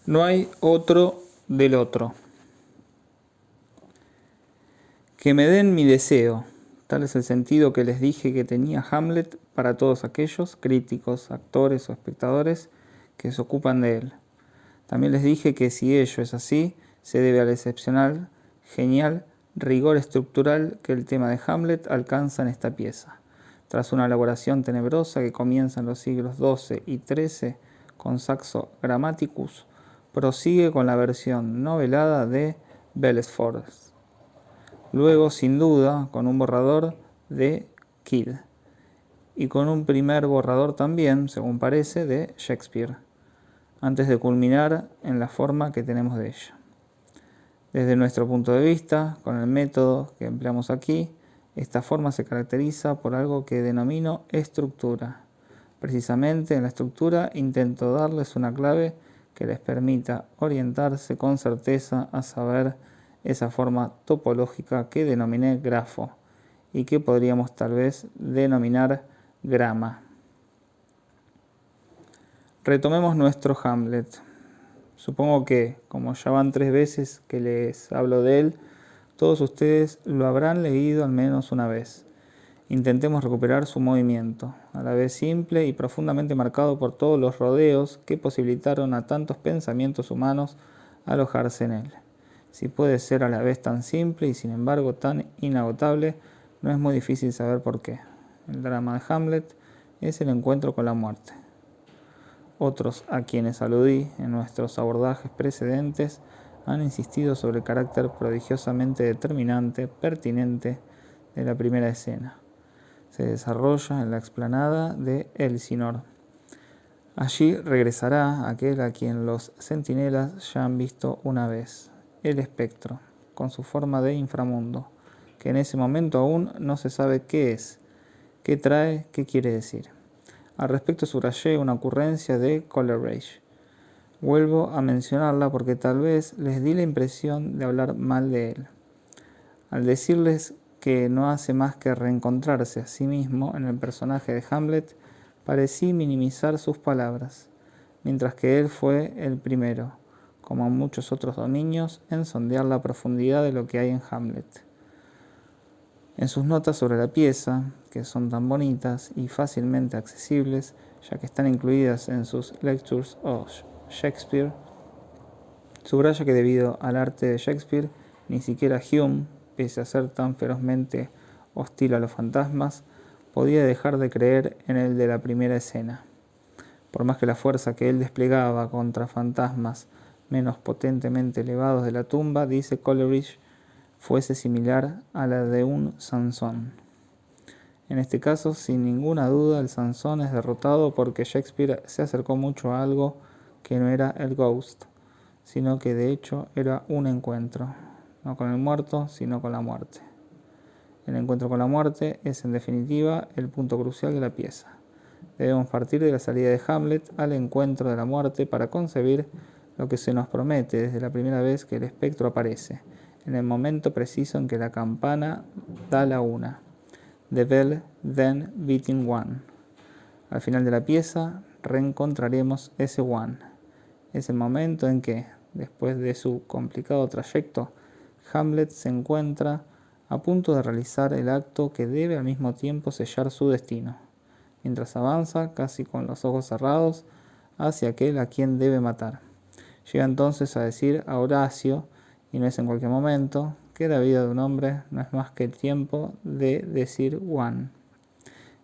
No hay otro del otro. Que me den mi deseo. Tal es el sentido que les dije que tenía Hamlet para todos aquellos críticos, actores o espectadores que se ocupan de él. También les dije que si ello es así, se debe al excepcional, genial rigor estructural que el tema de Hamlet alcanza en esta pieza. Tras una elaboración tenebrosa que comienza en los siglos XII y XIII con Saxo Grammaticus, prosigue con la versión novelada de Belesford. Luego, sin duda, con un borrador de Kidd y con un primer borrador también, según parece, de Shakespeare, antes de culminar en la forma que tenemos de ella. Desde nuestro punto de vista, con el método que empleamos aquí, esta forma se caracteriza por algo que denomino estructura. Precisamente en la estructura intento darles una clave que les permita orientarse con certeza a saber esa forma topológica que denominé grafo y que podríamos tal vez denominar grama. Retomemos nuestro Hamlet. Supongo que, como ya van 3 veces que les hablo de él, todos ustedes lo habrán leído al menos una vez. Intentemos recuperar su movimiento, a la vez simple y profundamente marcado por todos los rodeos que posibilitaron a tantos pensamientos humanos alojarse en él. Si puede ser a la vez tan simple y sin embargo tan inagotable, no es muy difícil saber por qué. El drama de Hamlet es el encuentro con la muerte. Otros a quienes aludí en nuestros abordajes precedentes han insistido sobre el carácter prodigiosamente determinante, pertinente de la primera escena. Se desarrolla en la explanada de Elsinor. Allí regresará aquel a quien los centinelas ya han visto una vez, el espectro, con su forma de inframundo, que en ese momento aún no se sabe qué es, qué trae, qué quiere decir. Al respecto subrayé una ocurrencia de Coleridge. Vuelvo a mencionarla porque tal vez les di la impresión de hablar mal de él. Al decirles que no hace más que reencontrarse a sí mismo en el personaje de Hamlet, parecí minimizar sus palabras, mientras que él fue el primero, como muchos otros dominios, en sondear la profundidad de lo que hay en Hamlet. En sus notas sobre la pieza, que son tan bonitas y fácilmente accesibles, ya que están incluidas en sus Lectures of Shakespeare, subraya que debido al arte de Shakespeare, ni siquiera Hume, pese a ser tan ferozmente hostil a los fantasmas, podía dejar de creer en el de la primera escena. Por más que la fuerza que él desplegaba contra fantasmas menos potentemente elevados de la tumba, dice Coleridge, fuese similar a la de un Sansón. En este caso, sin ninguna duda, el Sansón es derrotado porque Shakespeare se acercó mucho a algo que no era el ghost, sino que de hecho era un encuentro, no con el muerto, sino con la muerte. El encuentro con la muerte es, en definitiva, el punto crucial de la pieza. Debemos partir de la salida de Hamlet al encuentro de la muerte para concebir lo que se nos promete desde la primera vez que el espectro aparece, en el momento preciso en que la campana da la una. The bell then beating one. Al final de la pieza reencontraremos ese one. Es el momento en que, después de su complicado trayecto, Hamlet se encuentra a punto de realizar el acto que debe al mismo tiempo sellar su destino, mientras avanza, casi con los ojos cerrados, hacia aquel a quien debe matar. Llega entonces a decir a Horacio, y no es en cualquier momento, que la vida de un hombre no es más que el tiempo de decir one.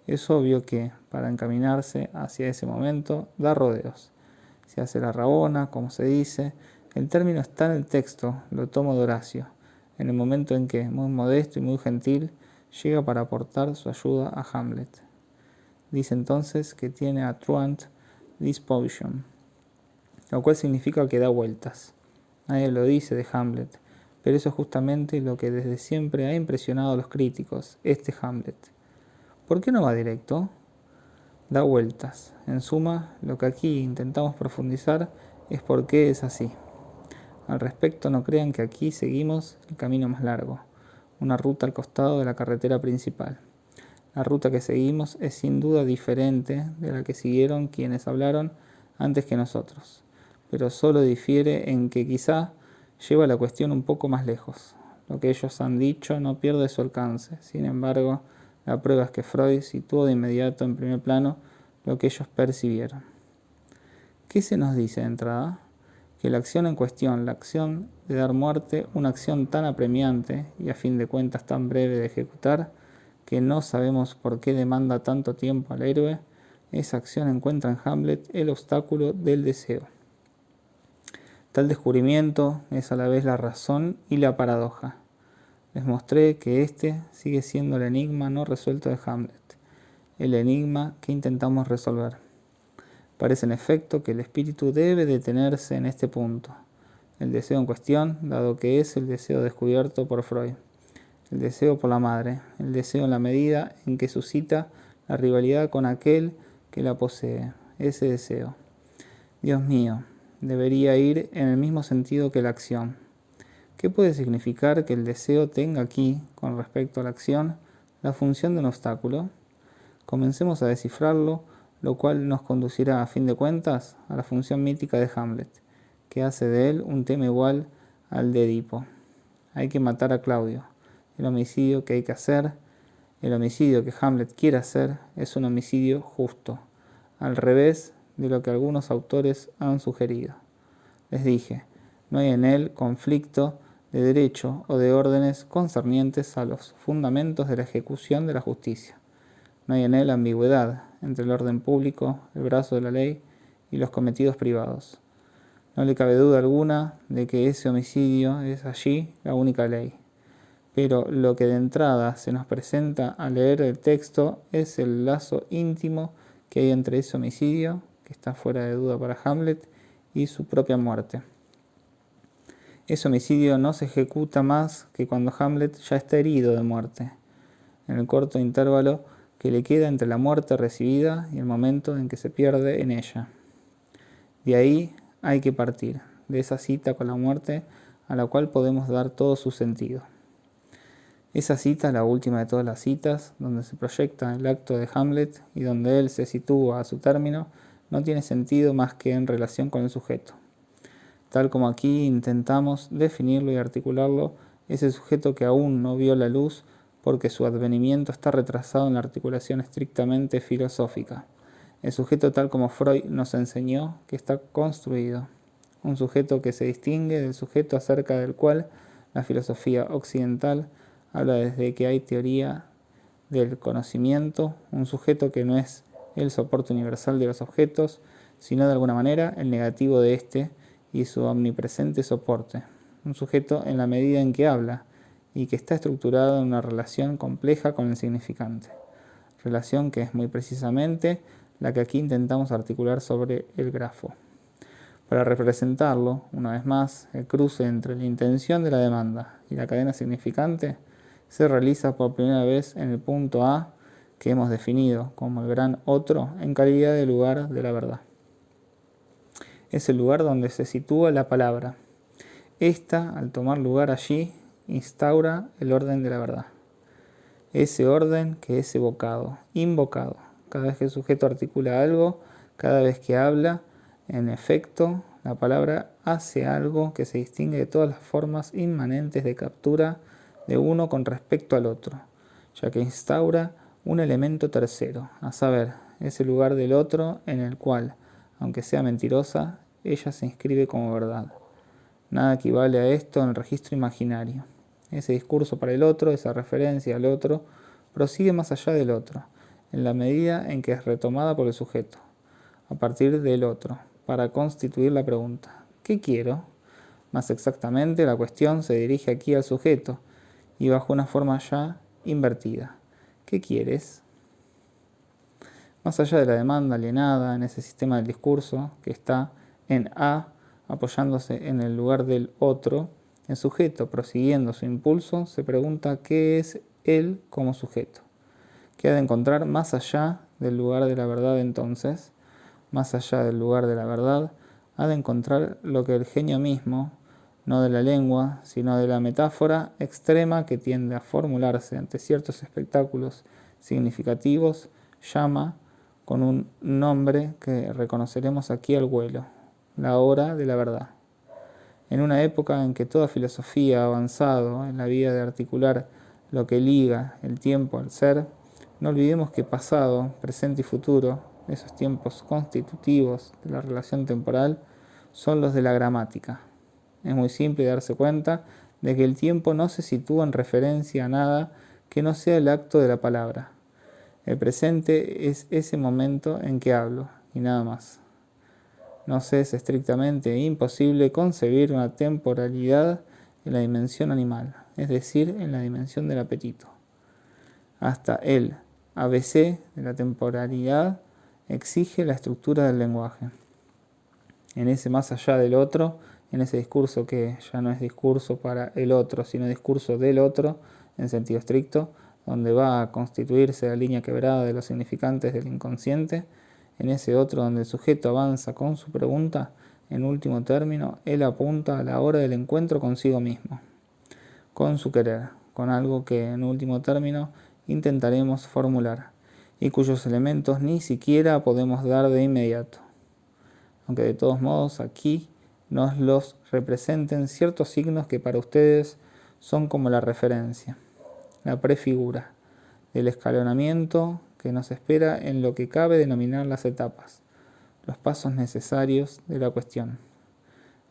Es obvio que, para encaminarse hacia ese momento, da rodeos. Se hace la rabona, como se dice. El término está en el texto, lo tomo de Horacio, en el momento en que, muy modesto y muy gentil, llega para aportar su ayuda a Hamlet. Dice entonces que tiene a truant disposition, lo cual significa que da vueltas. Nadie lo dice de Hamlet, pero eso es justamente lo que desde siempre ha impresionado a los críticos, este Hamlet. ¿Por qué no va directo? Da vueltas. En suma, lo que aquí intentamos profundizar es por qué es así. Al respecto, no crean que aquí seguimos el camino más largo, una ruta al costado de la carretera principal. La ruta que seguimos es sin duda diferente de la que siguieron quienes hablaron antes que nosotros, pero solo difiere en que quizá lleva la cuestión un poco más lejos. Lo que ellos han dicho no pierde su alcance. Sin embargo, la prueba es que Freud situó de inmediato en primer plano lo que ellos percibieron. ¿Qué se nos dice de entrada? Que la acción en cuestión, la acción de dar muerte, una acción tan apremiante y a fin de cuentas tan breve de ejecutar, que no sabemos por qué demanda tanto tiempo al héroe, esa acción encuentra en Hamlet el obstáculo del deseo. Tal descubrimiento es a la vez la razón y la paradoja. Les mostré que este sigue siendo el enigma no resuelto de Hamlet, el enigma que intentamos resolver. Parece en efecto que el espíritu debe detenerse en este punto. El deseo en cuestión, dado que es el deseo descubierto por Freud. El deseo por la madre, el deseo en la medida en que suscita la rivalidad con aquel que la posee, ese deseo. Dios mío, debería ir en el mismo sentido que la acción. ¿Qué puede significar que el deseo tenga aquí, con respecto a la acción, la función de un obstáculo? Comencemos a descifrarlo, lo cual nos conducirá, a fin de cuentas, a la función mítica de Hamlet, que hace de él un tema igual al de Edipo. Hay que matar a Claudio. El homicidio que hay que hacer, el homicidio que Hamlet quiere hacer, es un homicidio justo, al revés de lo que algunos autores han sugerido. Les dije, no hay en él conflicto de derecho o de órdenes concernientes a los fundamentos de la ejecución de la justicia. No hay en él ambigüedad entre el orden público, el brazo de la ley y los cometidos privados. No le cabe duda alguna de que ese homicidio es allí la única ley. Pero lo que de entrada se nos presenta al leer el texto es el lazo íntimo que hay entre ese homicidio, que está fuera de duda para Hamlet, y su propia muerte. Ese homicidio no se ejecuta más que cuando Hamlet ya está herido de muerte, en el corto intervalo que le queda entre la muerte recibida y el momento en que se pierde en ella. De ahí hay que partir, de esa cita con la muerte a la cual podemos dar todo su sentido. Esa cita, la última de todas las citas, donde se proyecta el acto de Hamlet y donde él se sitúa a su término, no tiene sentido más que en relación con el sujeto. Tal como aquí intentamos definirlo y articularlo, ese sujeto que aún no vio la luz porque su advenimiento está retrasado en la articulación estrictamente filosófica. El sujeto tal como Freud nos enseñó que está construido. Un sujeto que se distingue del sujeto acerca del cual la filosofía occidental habla desde que hay teoría del conocimiento, un sujeto que no es el soporte universal de los objetos, sino de alguna manera el negativo de éste y su omnipresente soporte. Un sujeto en la medida en que habla y que está estructurado en una relación compleja con el significante. Relación que es muy precisamente la que aquí intentamos articular sobre el grafo. Para representarlo, una vez más, el cruce entre la intención de la demanda y la cadena significante se realiza por primera vez en el punto A que hemos definido como el gran otro en calidad de lugar de la verdad. Es el lugar donde se sitúa la palabra. Esta, al tomar lugar allí, instaura el orden de la verdad. Ese orden que es evocado, invocado. Cada vez que el sujeto articula algo, cada vez que habla, en efecto, la palabra hace algo que se distingue de todas las formas inmanentes de captura de uno con respecto al otro, ya que instaura un elemento tercero, a saber, ese lugar del otro en el cual, aunque sea mentirosa, ella se inscribe como verdad. Nada equivale a esto en el registro imaginario. Ese discurso para el otro, esa referencia al otro, prosigue más allá del otro, en la medida en que es retomada por el sujeto, a partir del otro, para constituir la pregunta. ¿Qué quiero? Más exactamente, la cuestión se dirige aquí al sujeto, y bajo una forma ya invertida. ¿Qué quieres? Más allá de la demanda alienada en ese sistema del discurso que está en A, apoyándose en el lugar del otro, el sujeto, prosiguiendo su impulso, se pregunta qué es él como sujeto. ¿Qué ha de encontrar más allá del lugar de la verdad entonces? Más allá del lugar de la verdad, ha de encontrar lo que el genio mismo, no de la lengua, sino de la metáfora extrema que tiende a formularse ante ciertos espectáculos significativos, llama con un nombre que reconoceremos aquí al vuelo, la hora de la verdad. En una época en que toda filosofía ha avanzado en la vía de articular lo que liga el tiempo al ser, no olvidemos que pasado, presente y futuro, esos tiempos constitutivos de la relación temporal, son los de la gramática. Es muy simple darse cuenta de que el tiempo no se sitúa en referencia a nada que no sea el acto de la palabra. El presente es ese momento en que hablo, y nada más. Nos es estrictamente imposible concebir una temporalidad en la dimensión animal, es decir, en la dimensión del apetito. Hasta el ABC de la temporalidad exige la estructura del lenguaje. En ese más allá del otro, en ese discurso que ya no es discurso para el otro, sino discurso del otro, en sentido estricto, donde va a constituirse la línea quebrada de los significantes del inconsciente, en ese otro donde el sujeto avanza con su pregunta, en último término, él apunta a la hora del encuentro consigo mismo, con su querer, con algo que en último término intentaremos formular, y cuyos elementos ni siquiera podemos dar de inmediato, aunque de todos modos aquí nos los representen ciertos signos que para ustedes son como la referencia, la prefigura del escalonamiento que nos espera en lo que cabe denominar las etapas, los pasos necesarios de la cuestión.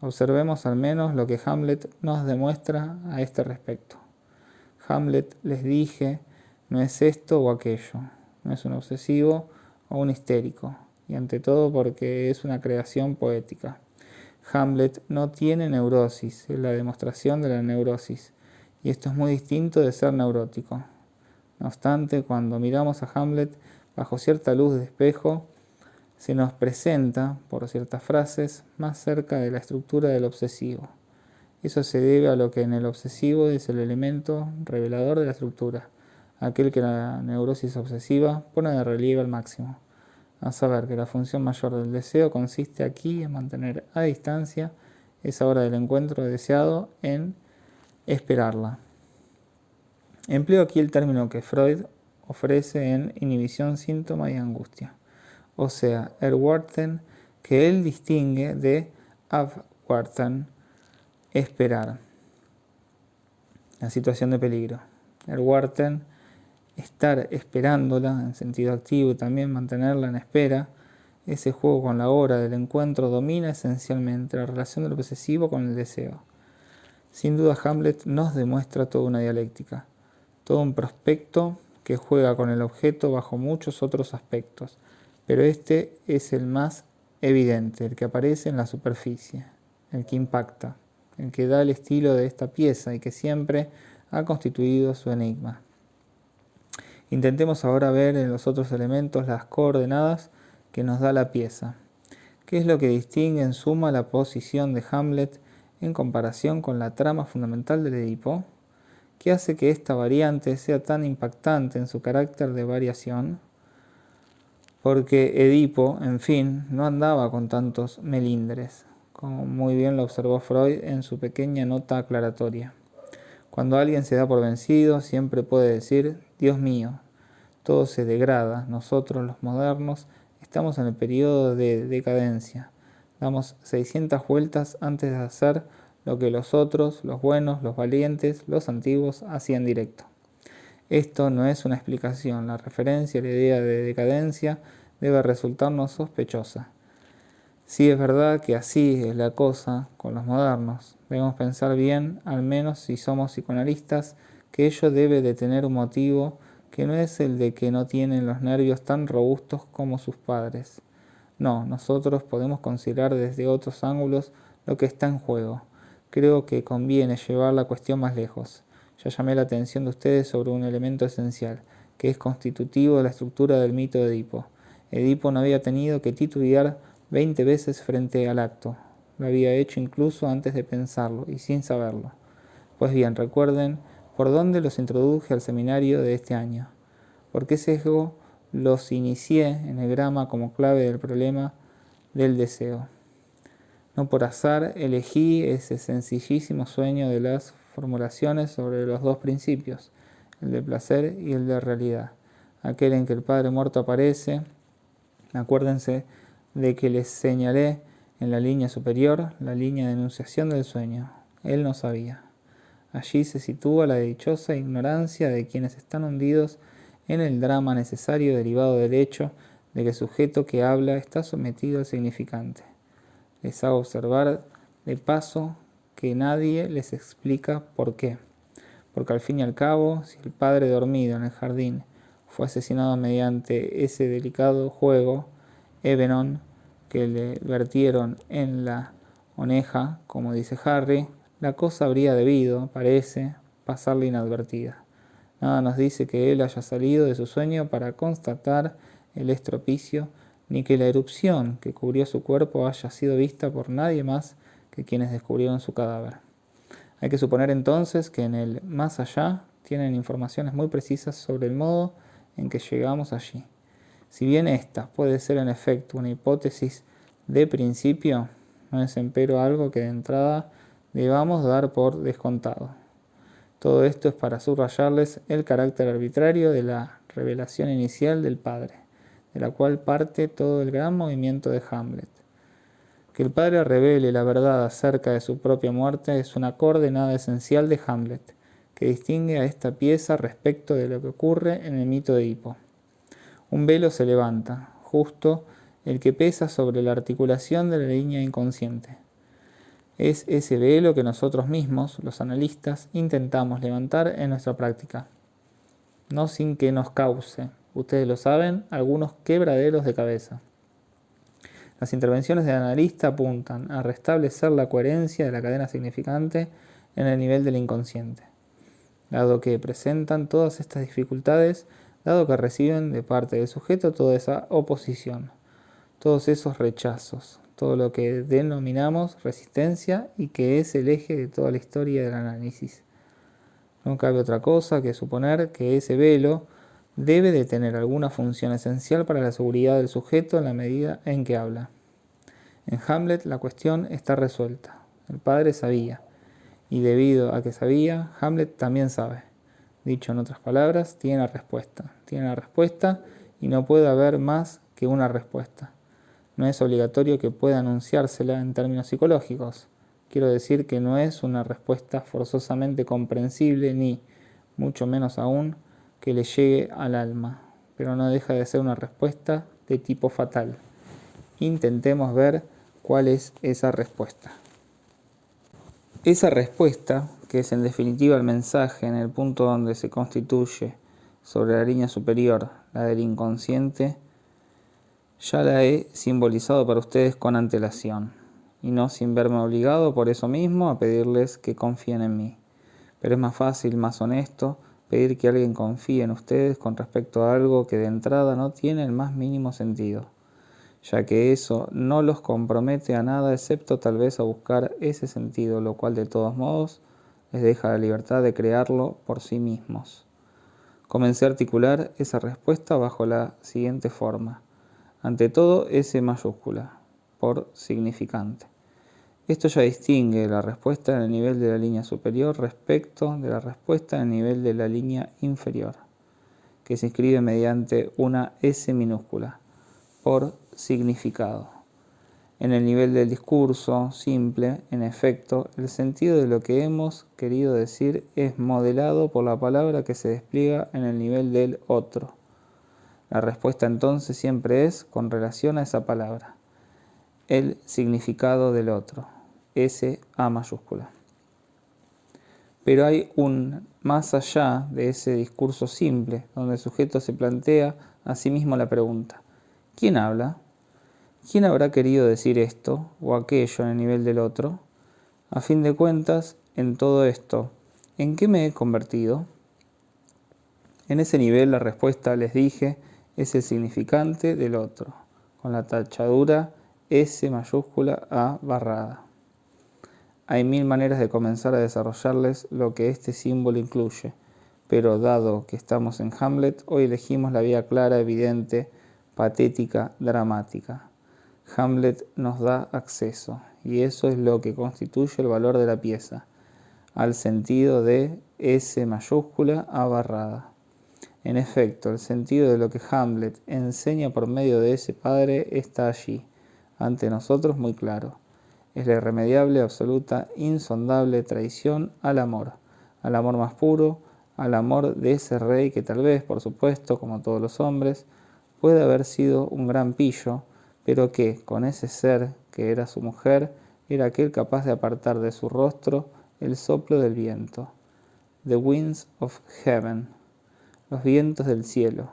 Observemos al menos lo que Hamlet nos demuestra a este respecto. Hamlet, les dije, no es esto o aquello, no es un obsesivo o un histérico, y ante todo porque es una creación poética. Hamlet no tiene neurosis, es la demostración de la neurosis, y esto es muy distinto de ser neurótico. No obstante, cuando miramos a Hamlet bajo cierta luz de espejo, se nos presenta, por ciertas frases, más cerca de la estructura del obsesivo. Eso se debe a lo que en el obsesivo es el elemento revelador de la estructura, aquel que la neurosis obsesiva pone de relieve al máximo, a saber que la función mayor del deseo consiste aquí en mantener a distancia esa hora del encuentro deseado en esperarla. Empleo aquí el término que Freud ofrece en inhibición, síntoma y angustia, o sea, erwarten, que él distingue de abwarten, esperar, la situación de peligro. Erwarten, estar esperándola en sentido activo y también mantenerla en espera. Ese juego con la hora del encuentro domina esencialmente la relación del obsesivo con el deseo. Sin duda Hamlet nos demuestra toda una dialéctica, todo un prospecto que juega con el objeto bajo muchos otros aspectos, pero este es el más evidente, el que aparece en la superficie, el que impacta, el que da el estilo de esta pieza y que siempre ha constituido su enigma. Intentemos ahora ver en los otros elementos las coordenadas que nos da la pieza. ¿Qué es lo que distingue en suma la posición de Hamlet en comparación con la trama fundamental del Edipo? ¿Qué hace que esta variante sea tan impactante en su carácter de variación? Porque Edipo, en fin, no andaba con tantos melindres, como muy bien lo observó Freud en su pequeña nota aclaratoria. Cuando alguien se da por vencido, siempre puede decir, Dios mío, todo se degrada, nosotros los modernos estamos en el periodo de decadencia, damos 600 vueltas antes de hacer lo que los otros, los buenos, los valientes, los antiguos, hacían directo. Esto no es una explicación, la referencia a la idea de decadencia debe resultarnos sospechosa. Sí es verdad que así es la cosa con los modernos, debemos pensar bien, al menos si somos psicoanalistas, que ello debe de tener un motivo que no es el de que no tienen los nervios tan robustos como sus padres. No, nosotros podemos considerar desde otros ángulos lo que está en juego. Creo que conviene llevar la cuestión más lejos. Ya llamé la atención de ustedes sobre un elemento esencial, que es constitutivo de la estructura del mito de Edipo. Edipo no había tenido que titubear 20 veces frente al acto. Lo había hecho incluso antes de pensarlo y sin saberlo. Pues bien, recuerden por dónde los introduje al seminario de este año. ¿Por qué sesgo los inicié en el grama como clave del problema del deseo? No por azar elegí ese sencillísimo sueño de las formulaciones sobre los dos principios, el de placer y el de realidad, aquel en que el Padre muerto aparece. Acuérdense de que les señalé En la línea superior, la línea de enunciación del sueño. Él no sabía. Allí se sitúa la dichosa ignorancia de quienes están hundidos en el drama necesario derivado del hecho de que el sujeto que habla está sometido al significante. Les hago observar de paso que nadie les explica por qué. Porque al fin y al cabo, si el padre dormido en el jardín fue asesinado mediante ese delicado juego, Ébenon, que le vertieron en la oneja, como dice Harry, la cosa habría debido, parece, pasarle inadvertida. Nada nos dice que él haya salido de su sueño para constatar el estropicio, ni que la erupción que cubrió su cuerpo haya sido vista por nadie más que quienes descubrieron su cadáver. Hay que suponer entonces que en el más allá tienen informaciones muy precisas sobre el modo en que llegamos allí. Si bien esta puede ser en efecto una hipótesis de principio, no es empero algo que de entrada debamos dar por descontado. Todo esto es para subrayarles el carácter arbitrario de la revelación inicial del padre, de la cual parte todo el gran movimiento de Hamlet. Que el padre revele la verdad acerca de su propia muerte es una coordenada esencial de Hamlet, que distingue a esta pieza respecto de lo que ocurre en el mito de Edipo. Un velo se levanta, justo el que pesa sobre la articulación de la línea inconsciente. Es ese velo que nosotros mismos, los analistas, intentamos levantar en nuestra práctica, no sin que nos cause, ustedes lo saben, algunos quebraderos de cabeza. Las intervenciones del analista apuntan a restablecer la coherencia de la cadena significante en el nivel del inconsciente. Dado que presentan todas estas dificultades, dado que reciben de parte del sujeto toda esa oposición, todos esos rechazos, todo lo que denominamos resistencia y que es el eje de toda la historia del análisis. No cabe otra cosa que suponer que ese velo debe de tener alguna función esencial para la seguridad del sujeto en la medida en que habla. En Hamlet la cuestión está resuelta. El padre sabía, y debido a que sabía, Hamlet también sabe. Dicho en otras palabras, tiene la respuesta y no puede haber más que una respuesta. No es obligatorio que pueda anunciársela en términos psicológicos. Quiero decir que no es una respuesta forzosamente comprensible ni, mucho menos aún, que le llegue al alma, pero no deja de ser una respuesta de tipo fatal. Intentemos ver cuál es esa respuesta. Esa respuesta, que es en definitiva el mensaje en el punto donde se constituye sobre la línea superior, la del inconsciente, ya la he simbolizado para ustedes con antelación, y no sin verme obligado por eso mismo a pedirles que confíen en mí. Pero es más fácil, más honesto, pedir que alguien confíe en ustedes con respecto a algo que de entrada no tiene el más mínimo sentido, ya que eso no los compromete a nada excepto tal vez a buscar ese sentido, lo cual de todos modos les deja la libertad de crearlo por sí mismos. Comencé a articular esa respuesta bajo la siguiente forma. Ante todo, S mayúscula, por significante. Esto ya distingue la respuesta en el nivel de la línea superior respecto de la respuesta en el nivel de la línea inferior, que se escribe mediante una S minúscula, por significado. En el nivel del discurso simple, en efecto, el sentido de lo que hemos querido decir es modelado por la palabra que se despliega en el nivel del otro. La respuesta entonces siempre es con relación a esa palabra, el significado del otro, S A mayúscula. Pero hay un más allá de ese discurso simple, donde el sujeto se plantea a sí mismo la pregunta: ¿quién habla? ¿Quién habrá querido decir esto o aquello en el nivel del otro? A fin de cuentas, en todo esto, ¿en qué me he convertido? En ese nivel la respuesta, les dije, es el significante del otro, con la tachadura S mayúscula A barrada. Hay mil maneras de comenzar a desarrollarles lo que este símbolo incluye, pero dado que estamos en Hamlet, hoy elegimos la vía clara, evidente, patética, dramática. Hamlet nos da acceso, y eso es lo que constituye el valor de la pieza, al sentido de S mayúscula A barrada. En efecto, el sentido de lo que Hamlet enseña por medio de ese padre está allí, ante nosotros muy claro. Es la irremediable, absoluta, insondable traición al amor más puro, al amor de ese rey que tal vez, por supuesto, como todos los hombres, puede haber sido un gran pillo, pero que, con ese ser que era su mujer, era aquel capaz de apartar de su rostro el soplo del viento. The winds of heaven, los vientos del cielo.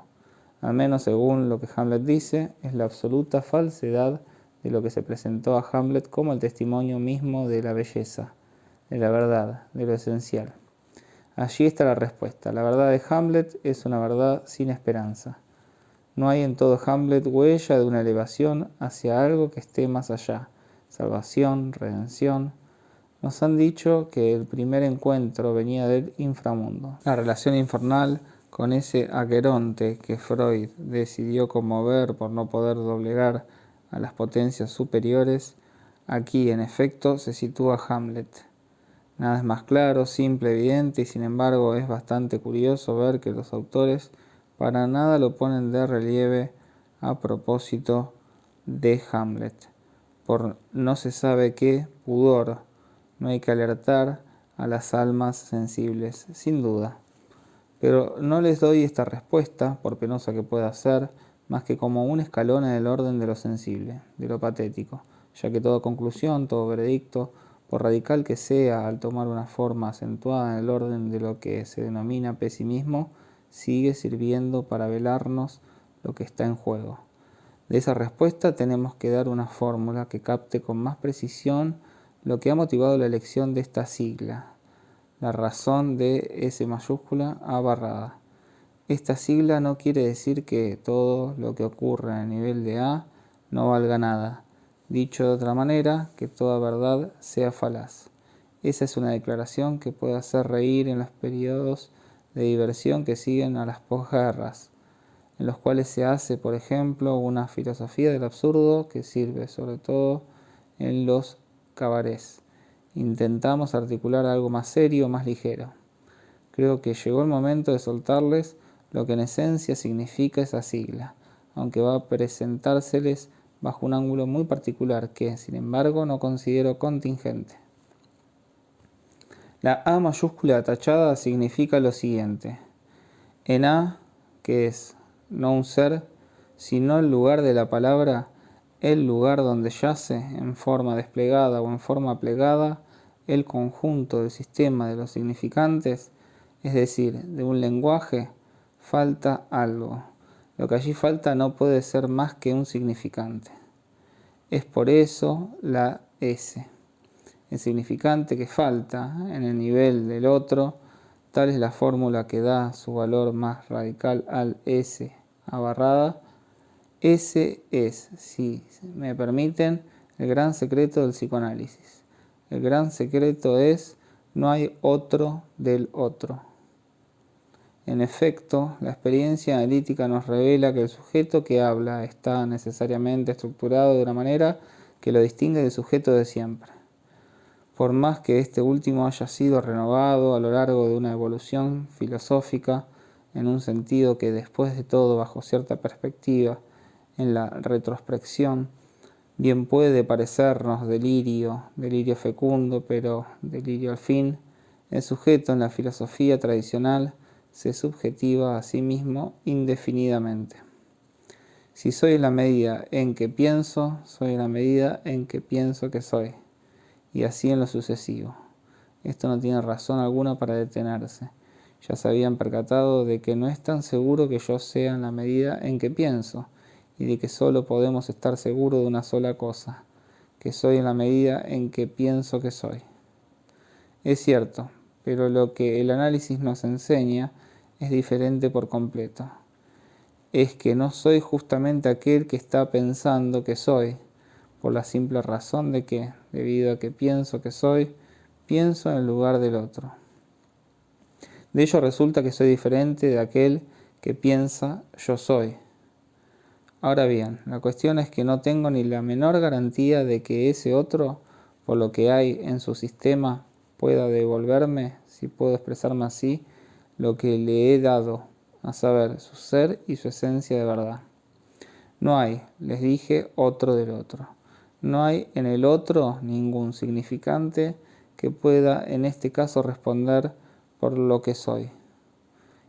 Al menos según lo que Hamlet dice, es la absoluta falsedad de lo que se presentó a Hamlet como el testimonio mismo de la belleza, de la verdad, de lo esencial. Allí está la respuesta. La verdad de Hamlet es una verdad sin esperanza. No hay en todo Hamlet huella de una elevación hacia algo que esté más allá. Salvación, redención. Nos han dicho que el primer encuentro venía del inframundo. La relación infernal con ese Aqueronte que Freud decidió conmover por no poder doblegar a las potencias superiores, aquí en efecto se sitúa Hamlet. Nada es más claro, simple, evidente, y sin embargo es bastante curioso ver que los autores para nada lo ponen de relieve a propósito de Hamlet. Por no se sabe qué pudor, no hay que alertar a las almas sensibles, sin duda. Pero no les doy esta respuesta, por penosa que pueda ser, más que como un escalón en el orden de lo sensible, de lo patético, ya que toda conclusión, todo veredicto, por radical que sea, al tomar una forma acentuada en el orden de lo que se denomina pesimismo, sigue sirviendo para velarnos lo que está en juego. De esa respuesta tenemos que dar una fórmula que capte con más precisión lo que ha motivado la elección de esta sigla, la razón de S mayúscula A barrada. Esta sigla no quiere decir que todo lo que ocurre a nivel de A no valga nada. Dicho de otra manera, que toda verdad sea falaz. Esa es una declaración que puede hacer reír en los periodos de diversión que siguen a las posguerras, en los cuales se hace, por ejemplo, una filosofía del absurdo que sirve sobre todo en los cabarets. Intentamos articular algo más serio, más ligero. Creo que llegó el momento de soltarles lo que en esencia significa esa sigla, aunque va a presentárseles bajo un ángulo muy particular que, sin embargo, no considero contingente. La A mayúscula tachada significa lo siguiente. En A, que es no un ser, sino el lugar de la palabra, el lugar donde yace, en forma desplegada o en forma plegada, el conjunto del sistema de los significantes, es decir, de un lenguaje, falta algo. Lo que allí falta no puede ser más que un significante. Es por eso la S. El significante que falta en el nivel del otro, tal es la fórmula que da su valor más radical al S A barrada. Ese es, si me permiten, el gran secreto del psicoanálisis. El gran secreto es, no hay otro del otro. En efecto, la experiencia analítica nos revela que el sujeto que habla está necesariamente estructurado de una manera que lo distingue del sujeto de siempre. Por más que este último haya sido renovado a lo largo de una evolución filosófica, en un sentido que después de todo, bajo cierta perspectiva, en la retrospección, bien puede parecernos delirio fecundo, pero delirio al fin, el sujeto en la filosofía tradicional se subjetiva a sí mismo indefinidamente. Si soy en la medida en que pienso, soy en la medida en que pienso que soy, y así en lo sucesivo. Esto no tiene razón alguna para detenerse. Ya se habían percatado de que no es tan seguro que yo sea en la medida en que pienso, y de que solo podemos estar seguros de una sola cosa, que soy en la medida en que pienso que soy. Es cierto, pero lo que el análisis nos enseña es diferente por completo. Es que no soy justamente aquel que está pensando que soy, por la simple razón de que, debido a que pienso que soy, pienso en el lugar del otro. De ello resulta que soy diferente de aquel que piensa yo soy. Ahora bien, la cuestión es que no tengo ni la menor garantía de que ese otro, por lo que hay en su sistema, pueda devolverme, si puedo expresarme así, lo que le he dado, a saber, su ser y su esencia de verdad. No hay, les dije, otro del otro. No hay en el otro ningún significante que pueda en este caso responder por lo que soy.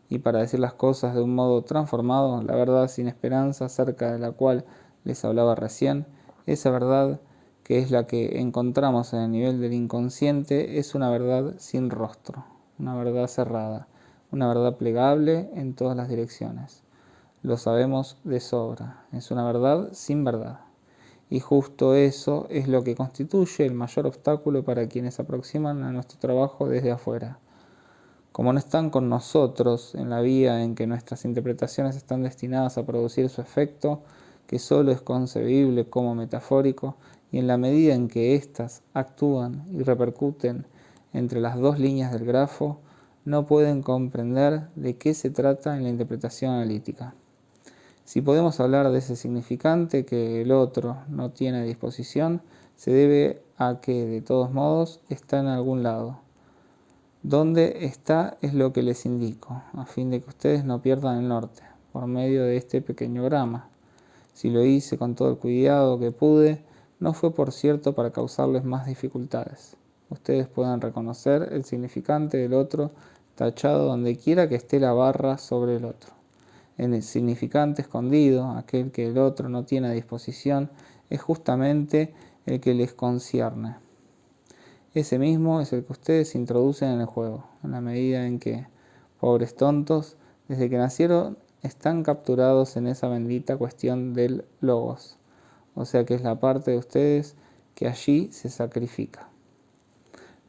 Y para decir las cosas de un modo transformado, la verdad sin esperanza acerca de la cual les hablaba recién, esa verdad que es la que encontramos en el nivel del inconsciente, es una verdad sin rostro, una verdad cerrada, una verdad plegable en todas las direcciones. Lo sabemos de sobra, es una verdad sin verdad. Y justo eso es lo que constituye el mayor obstáculo para quienes se aproximan a nuestro trabajo desde afuera. Como no están con nosotros en la vía en que nuestras interpretaciones están destinadas a producir su efecto, que solo es concebible como metafórico, y en la medida en que éstas actúan y repercuten entre las dos líneas del grafo, no pueden comprender de qué se trata en la interpretación analítica. Si podemos hablar de ese significante que el otro no tiene a disposición, se debe a que, de todos modos, está en algún lado. Dónde está es lo que les indico, a fin de que ustedes no pierdan el norte, por medio de este pequeño grama. Si lo hice con todo el cuidado que pude, no fue por cierto para causarles más dificultades. Ustedes pueden reconocer el significante del otro tachado donde quiera que esté la barra sobre el otro. En el significante escondido, aquel que el otro no tiene a disposición, es justamente el que les concierne. Ese mismo es el que ustedes introducen en el juego, en la medida en que, pobres tontos, desde que nacieron están capturados en esa bendita cuestión del logos, o sea que es la parte de ustedes que allí se sacrifica.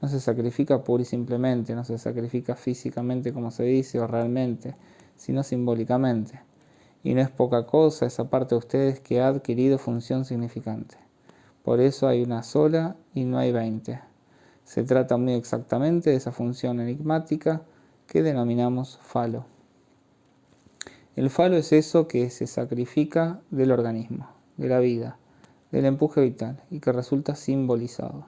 No se sacrifica pura y simplemente, no se sacrifica físicamente como se dice o realmente, sino simbólicamente. Y no es poca cosa esa parte de ustedes que ha adquirido función significante. Por eso hay una sola y no hay 20. Se trata muy exactamente de esa función enigmática que denominamos falo. El falo es eso que se sacrifica del organismo, de la vida, del empuje vital y que resulta simbolizado.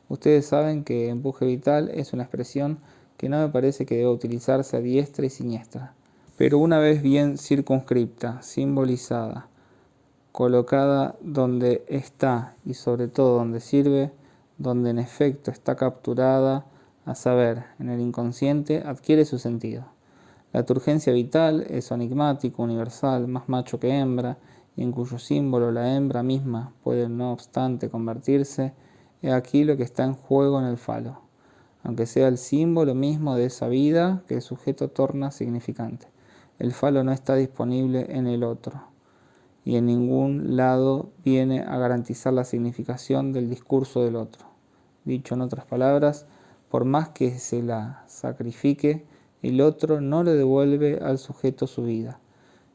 Ustedes saben que empuje vital es una expresión que no me parece que deba utilizarse a diestra y siniestra, pero una vez bien circunscripta, simbolizada, colocada donde está y sobre todo donde sirve, donde en efecto está capturada, a saber, en el inconsciente, adquiere su sentido. La turgencia vital, eso enigmático, universal, más macho que hembra, y en cuyo símbolo la hembra misma puede no obstante convertirse, he aquí lo que está en juego en el falo, aunque sea el símbolo mismo de esa vida que el sujeto torna significante. El falo no está disponible en el otro, y en ningún lado viene a garantizar la significación del discurso del otro. Dicho en otras palabras, por más que se la sacrifique, el otro no le devuelve al sujeto su vida.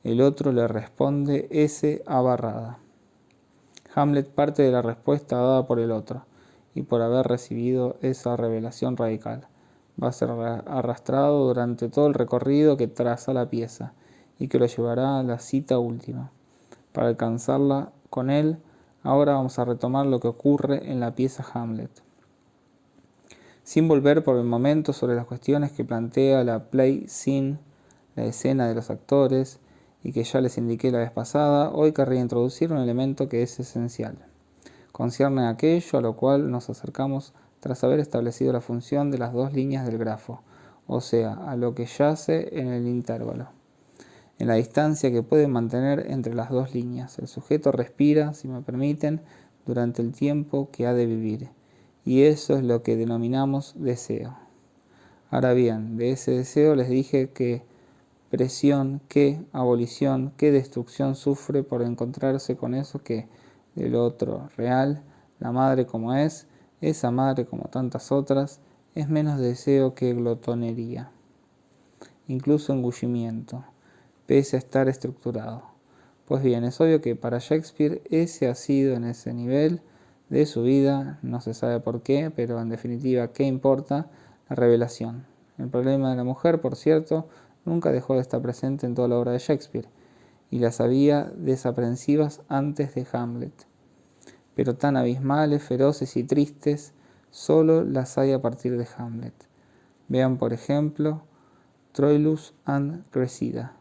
El otro le responde ese abarrada. Hamlet parte de la respuesta dada por el otro, y por haber recibido esa revelación radical, va a ser arrastrado durante todo el recorrido que traza la pieza, y que lo llevará a la cita última. Para alcanzarla con él, ahora vamos a retomar lo que ocurre en la pieza Hamlet. Sin volver por el momento sobre las cuestiones que plantea la play scene, la escena de los actores, y que ya les indiqué la vez pasada, hoy querría introducir un elemento que es esencial. Concierne a aquello a lo cual nos acercamos tras haber establecido la función de las dos líneas del grafo, o sea, a lo que yace en el intervalo. En la distancia que puede mantener entre las dos líneas, el sujeto respira, si me permiten, durante el tiempo que ha de vivir. Y eso es lo que denominamos deseo. Ahora bien, de ese deseo les dije que presión, qué abolición, qué destrucción sufre por encontrarse con eso que, del otro real, la madre como es, esa madre como tantas otras, es menos deseo que glotonería, incluso engullimiento, pese a estar estructurado. Pues bien, es obvio que para Shakespeare ese ha sido en ese nivel de su vida, no se sabe por qué, pero en definitiva, ¿qué importa? La revelación. El problema de la mujer, por cierto, nunca dejó de estar presente en toda la obra de Shakespeare, y las había desaprensivas antes de Hamlet. Pero tan abismales, feroces y tristes, solo las hay a partir de Hamlet. Vean, por ejemplo, Troilus and Cressida.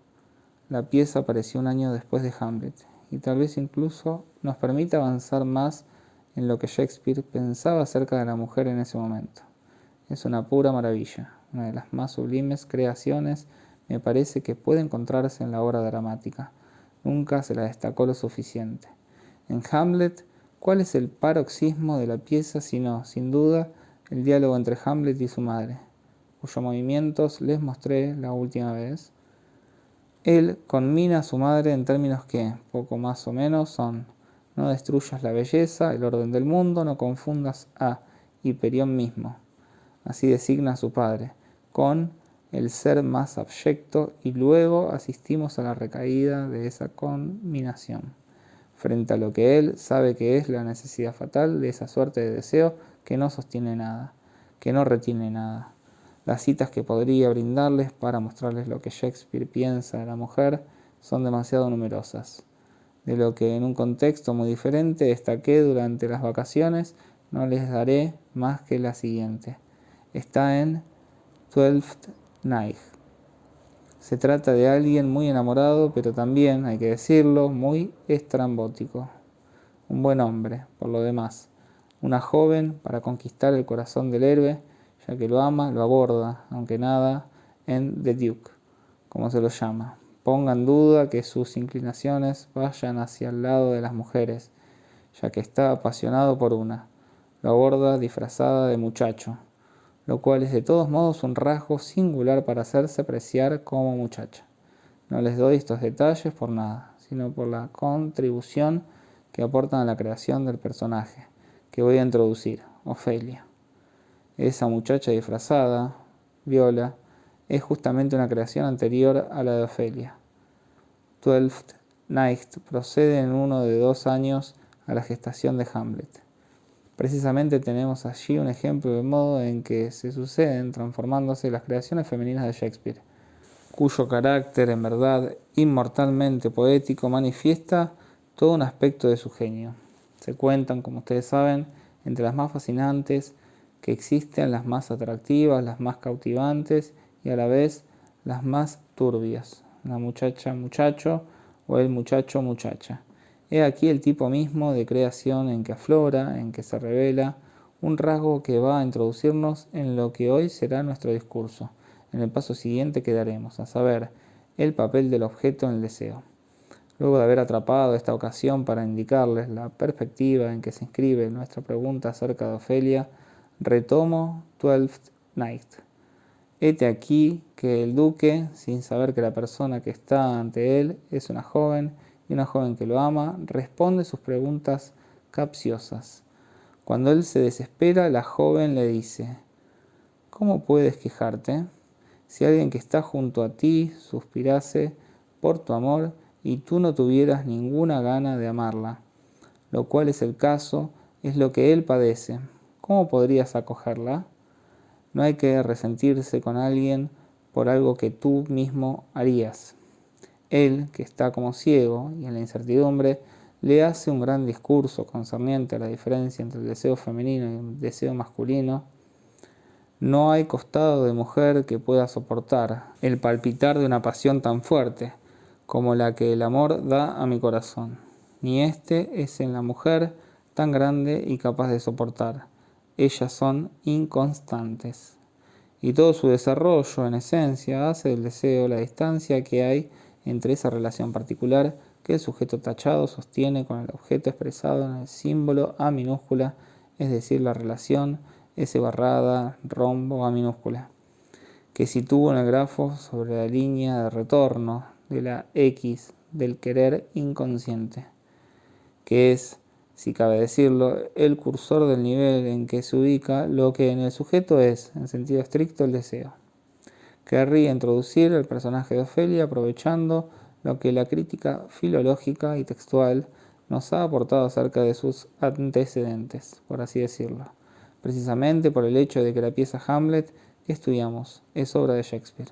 La pieza apareció un año después de Hamlet, y tal vez incluso nos permita avanzar más en lo que Shakespeare pensaba acerca de la mujer en ese momento. Es una pura maravilla, una de las más sublimes creaciones, me parece, que puede encontrarse en la obra dramática. Nunca se la destacó lo suficiente. En Hamlet, ¿cuál es el paroxismo de la pieza sino, sin duda, el diálogo entre Hamlet y su madre, cuyos movimientos les mostré la última vez? Él conmina a su madre en términos que, poco más o menos, son: no destruyas la belleza, el orden del mundo, no confundas a Hiperión mismo. Así designa a su padre, con el ser más abyecto, y luego asistimos a la recaída de esa conminación, frente a lo que él sabe que es la necesidad fatal de esa suerte de deseo que no sostiene nada, que no retiene nada. Las citas que podría brindarles para mostrarles lo que Shakespeare piensa de la mujer son demasiado numerosas. De lo que en un contexto muy diferente destaqué durante las vacaciones, no les daré más que la siguiente. Está en Twelfth Night. Se trata de alguien muy enamorado, pero también, hay que decirlo, muy estrambótico. Un buen hombre, por lo demás. Una joven para conquistar el corazón del héroe, ya que lo ama, lo aborda, aunque nada en The Duke, como se lo llama. Ponga en duda que sus inclinaciones vayan hacia el lado de las mujeres, ya que está apasionado por una. Lo aborda disfrazada de muchacho, lo cual es de todos modos un rasgo singular para hacerse apreciar como muchacha. No les doy estos detalles por nada, sino por la contribución que aportan a la creación del personaje que voy a introducir, Ofelia. Esa muchacha disfrazada, Viola, es justamente una creación anterior a la de Ofelia. Twelfth Night procede en uno de 2 años a la gestación de Hamlet. Precisamente tenemos allí un ejemplo del modo en que se suceden transformándose las creaciones femeninas de Shakespeare, cuyo carácter, en verdad, inmortalmente poético, manifiesta todo un aspecto de su genio. Se cuentan, como ustedes saben, entre las más fascinantes que existen, las más atractivas, las más cautivantes y a la vez las más turbias. La muchacha muchacho o el muchacho muchacha. He aquí el tipo mismo de creación en que aflora, en que se revela, un rasgo que va a introducirnos en lo que hoy será nuestro discurso, en el paso siguiente que daremos, a saber, el papel del objeto en el deseo. Luego de haber atrapado esta ocasión para indicarles la perspectiva en que se inscribe nuestra pregunta acerca de Ofelia, retomo Twelfth Night. Hete aquí que el duque, sin saber que la persona que está ante él es una joven, y una joven que lo ama, responde sus preguntas capciosas. Cuando él se desespera, la joven le dice: ¿cómo puedes quejarte? Si alguien que está junto a ti suspirase por tu amor y tú no tuvieras ninguna gana de amarla, lo cual es el caso, es lo que él padece, ¿cómo podrías acogerla? No hay que resentirse con alguien por algo que tú mismo harías. Él, que está como ciego y en la incertidumbre, le hace un gran discurso concerniente a la diferencia entre el deseo femenino y el deseo masculino. No hay costado de mujer que pueda soportar el palpitar de una pasión tan fuerte como la que el amor da a mi corazón, ni este es en la mujer tan grande y capaz de soportar. Ellas son inconstantes. Y todo su desarrollo, en esencia, hace del deseo la distancia que hay entre esa relación particular que el sujeto tachado sostiene con el objeto expresado en el símbolo A minúscula, es decir, la relación S barrada, rombo A minúscula, que sitúo en el grafo sobre la línea de retorno de la X del querer inconsciente, que es, si cabe decirlo, el cursor del nivel en que se ubica lo que en el sujeto es, en sentido estricto, el deseo. Querría introducir el personaje de Ofelia aprovechando lo que la crítica filológica y textual nos ha aportado acerca de sus antecedentes, por así decirlo, precisamente por el hecho de que la pieza Hamlet que estudiamos es obra de Shakespeare.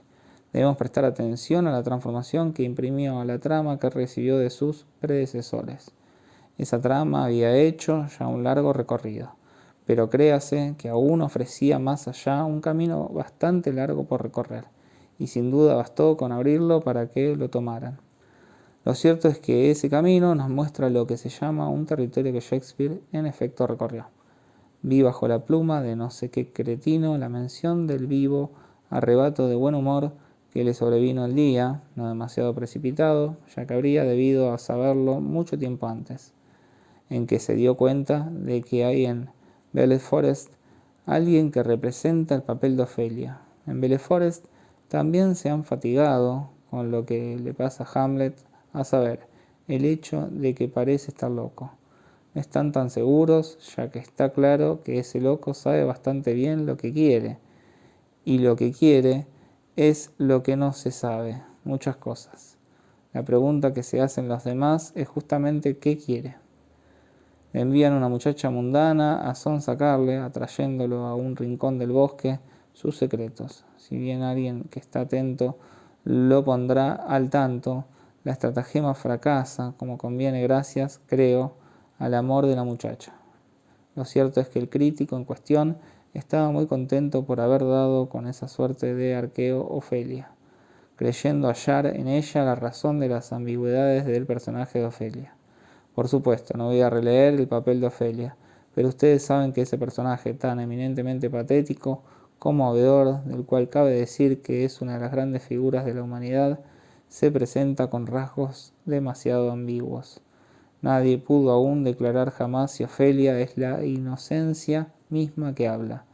Debemos prestar atención a la transformación que imprimió a la trama que recibió de sus predecesores. Esa trama había hecho ya un largo recorrido, pero créase que aún ofrecía más allá un camino bastante largo por recorrer, y sin duda bastó con abrirlo para que lo tomaran. Lo cierto es que ese camino nos muestra lo que se llama un territorio que Shakespeare en efecto recorrió. Vi bajo la pluma de no sé qué cretino la mención del vivo arrebato de buen humor que le sobrevino el día, no demasiado precipitado, ya que habría debido a saberlo mucho tiempo antes, en que se dio cuenta de que hay en Bellet Forest alguien que representa el papel de Ofelia. En Bellet Forest también se han fatigado con lo que le pasa a Hamlet, a saber, el hecho de que parece estar loco. No están tan seguros, ya que está claro que ese loco sabe bastante bien lo que quiere, y lo que quiere es lo que no se sabe, muchas cosas. La pregunta que se hacen los demás es justamente ¿qué quiere? Le envían una muchacha mundana a sonsacarle, atrayéndolo a un rincón del bosque, sus secretos. Si bien alguien que está atento lo pondrá al tanto, la estratagema fracasa, como conviene gracias, creo, al amor de la muchacha. Lo cierto es que el crítico en cuestión estaba muy contento por haber dado con esa suerte de arqueo Ofelia, creyendo hallar en ella la razón de las ambigüedades del personaje de Ofelia. Por supuesto, no voy a releer el papel de Ofelia, pero ustedes saben que ese personaje tan eminentemente patético, conmovedor, del cual cabe decir que es una de las grandes figuras de la humanidad, se presenta con rasgos demasiado ambiguos. Nadie pudo aún declarar jamás si Ofelia es la inocencia misma que habla,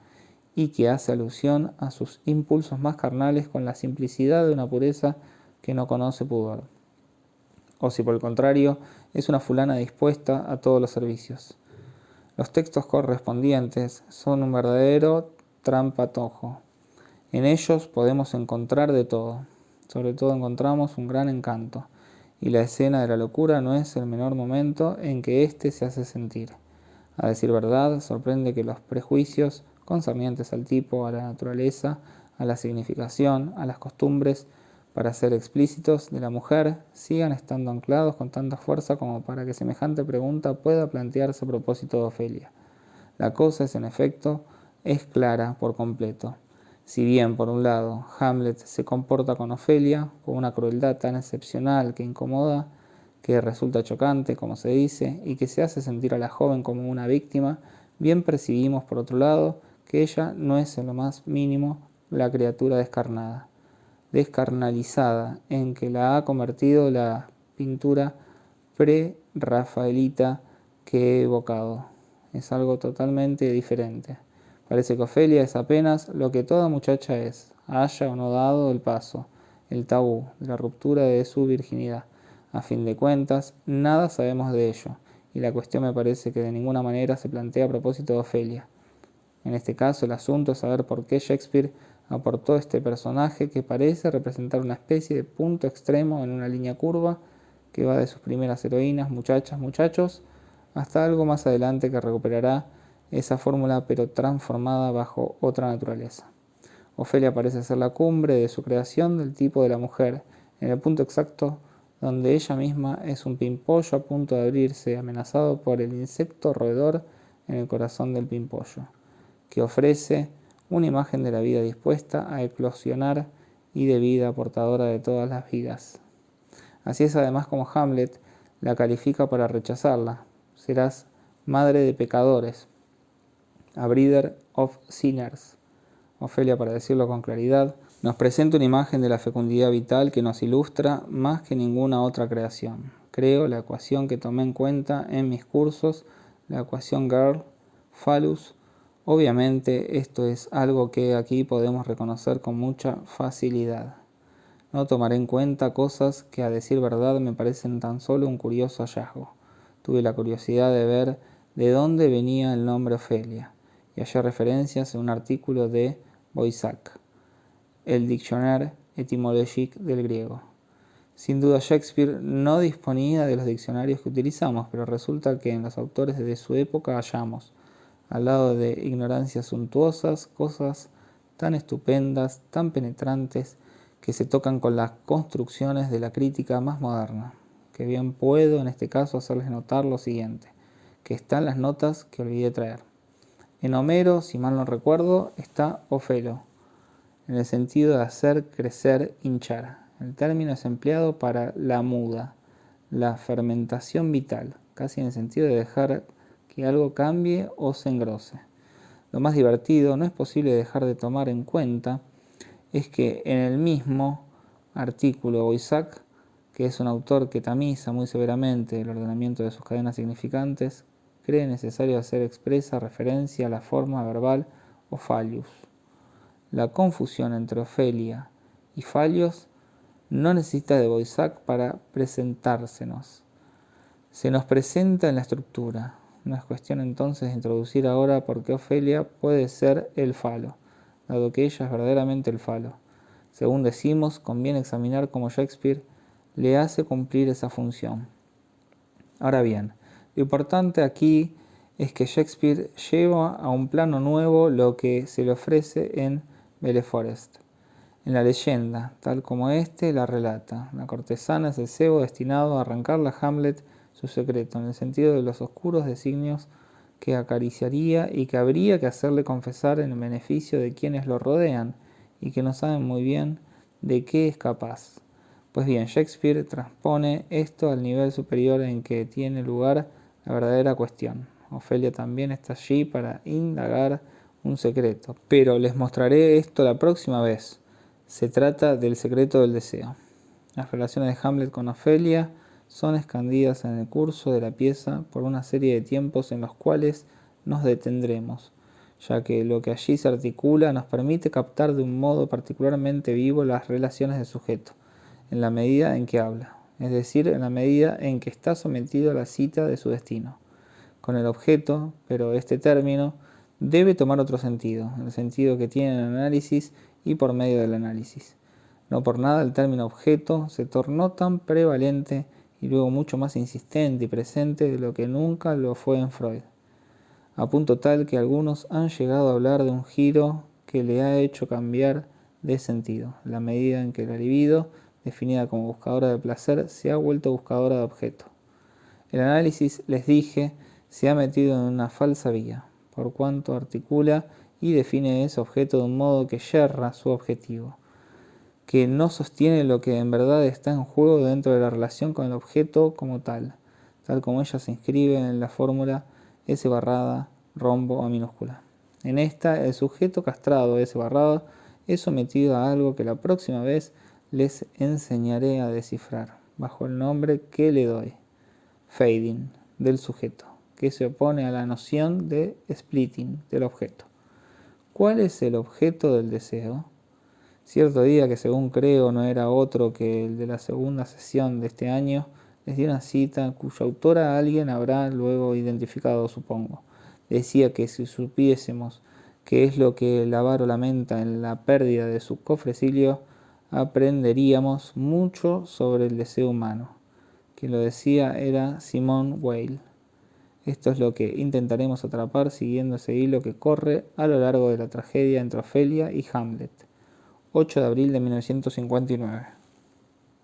y que hace alusión a sus impulsos más carnales con la simplicidad de una pureza que no conoce pudor. O si por el contrario es una fulana dispuesta a todos los servicios. Los textos correspondientes son un verdadero trampatojo. En ellos podemos encontrar de todo. Sobre todo encontramos un gran encanto, y la escena de la locura no es el menor momento en que éste se hace sentir. A decir verdad, sorprende que los prejuicios concernientes al tipo, a la naturaleza, a la significación, a las costumbres, para ser explícitos, de la mujer, sigan estando anclados con tanta fuerza como para que semejante pregunta pueda plantearse a propósito de Ofelia. La cosa es, en efecto, es clara por completo. Si bien, por un lado, Hamlet se comporta con Ofelia con una crueldad tan excepcional que incomoda, que resulta chocante, como se dice, y que se hace sentir a la joven como una víctima, bien percibimos, por otro lado, que ella no es en lo más mínimo la criatura descarnalizada, en que la ha convertido la pintura pre-rafaelita que he evocado. Es algo totalmente diferente. Parece que Ofelia es apenas lo que toda muchacha es, haya o no dado el paso, el tabú de la ruptura de su virginidad. A fin de cuentas, nada sabemos de ello, y la cuestión me parece que de ninguna manera se plantea a propósito de Ofelia. En este caso, el asunto es saber por qué Shakespeare aportó este personaje que parece representar una especie de punto extremo en una línea curva que va de sus primeras heroínas, muchachas, muchachos, hasta algo más adelante que recuperará esa fórmula pero transformada bajo otra naturaleza. Ofelia parece ser la cumbre de su creación del tipo de la mujer, en el punto exacto donde ella misma es un pimpollo a punto de abrirse, amenazado por el insecto roedor en el corazón del pimpollo, que ofrece una imagen de la vida dispuesta a eclosionar y de vida portadora de todas las vidas. Así es además como Hamlet la califica para rechazarla. Serás madre de pecadores, a breeder of sinners. Ofelia, para decirlo con claridad, nos presenta una imagen de la fecundidad vital que nos ilustra más que ninguna otra creación. Creo la ecuación que tomé en cuenta en mis cursos, la ecuación Girl, Phallus. Obviamente esto es algo que aquí podemos reconocer con mucha facilidad. No tomaré en cuenta cosas que a decir verdad me parecen tan solo un curioso hallazgo. Tuve la curiosidad de ver de dónde venía el nombre Ofelia, y hallé referencias en un artículo de Boissac, el Dictionnaire étymologique del griego. Sin duda Shakespeare no disponía de los diccionarios que utilizamos, pero resulta que en los autores de su época hallamos, al lado de ignorancias suntuosas, cosas tan estupendas, tan penetrantes, que se tocan con las construcciones de la crítica más moderna. Que bien puedo en este caso hacerles notar lo siguiente, que están las notas que olvidé traer. En Homero, si mal no recuerdo, está Ofelo, en el sentido de hacer crecer, hinchar. El término es empleado para la muda, la fermentación vital, casi en el sentido de dejar que algo cambie o se engrose. Lo más divertido, no es posible dejar de tomar en cuenta, es que en el mismo artículo Boisac, que es un autor que tamiza muy severamente el ordenamiento de sus cadenas significantes, cree necesario hacer expresa referencia a la forma verbal o fallius. La confusión entre Ofelia y fallius no necesita de Boisac para presentársenos. Se nos presenta en la estructura. No es cuestión entonces de introducir ahora por qué Ofelia puede ser el falo, dado que ella es verdaderamente el falo. Según decimos, conviene examinar cómo Shakespeare le hace cumplir esa función. Ahora bien, lo importante aquí es que Shakespeare lleva a un plano nuevo lo que se le ofrece en Belleforest. En la leyenda, tal como éste la relata, la cortesana es el cebo destinado a arrancarle a Hamlet su secreto, en el sentido de los oscuros designios que acariciaría y que habría que hacerle confesar en el beneficio de quienes lo rodean y que no saben muy bien de qué es capaz. Pues bien, Shakespeare transpone esto al nivel superior en que tiene lugar la verdadera cuestión. Ofelia también está allí para indagar un secreto, pero les mostraré esto la próxima vez. Se trata del secreto del deseo. Las relaciones de Hamlet con Ofelia son escondidas en el curso de la pieza por una serie de tiempos en los cuales nos detendremos, ya que lo que allí se articula nos permite captar de un modo particularmente vivo las relaciones del sujeto, en la medida en que habla, es decir, en la medida en que está sometido a la cita de su destino, con el objeto, pero este término debe tomar otro sentido, el sentido que tiene el análisis y por medio del análisis. No por nada el término objeto se tornó tan prevalente y luego mucho más insistente y presente de lo que nunca lo fue en Freud, a punto tal que algunos han llegado a hablar de un giro que le ha hecho cambiar de sentido, la medida en que la libido, definida como buscadora de placer, se ha vuelto buscadora de objeto. El análisis, les dije, se ha metido en una falsa vía, por cuanto articula y define ese objeto de un modo que yerra su objetivo, que no sostiene lo que en verdad está en juego dentro de la relación con el objeto como tal como ella se inscribe en la fórmula S barrada rombo a minúscula. En esta, el sujeto castrado S barrada es sometido a algo que la próxima vez les enseñaré a descifrar, bajo el nombre que le doy, fading, del sujeto, que se opone a la noción de splitting, del objeto. ¿Cuál es el objeto del deseo? Cierto día, que según creo no era otro que el de la segunda sesión de este año, les di una cita cuya autora alguien habrá luego identificado, supongo. Decía que si supiésemos qué es lo que el avaro lamenta en la pérdida de su cofrecillo, aprenderíamos mucho sobre el deseo humano. Quien lo decía era Simone Weil. Esto es lo que intentaremos atrapar siguiendo ese hilo que corre a lo largo de la tragedia entre Ofelia y Hamlet. 8 de abril de 1959.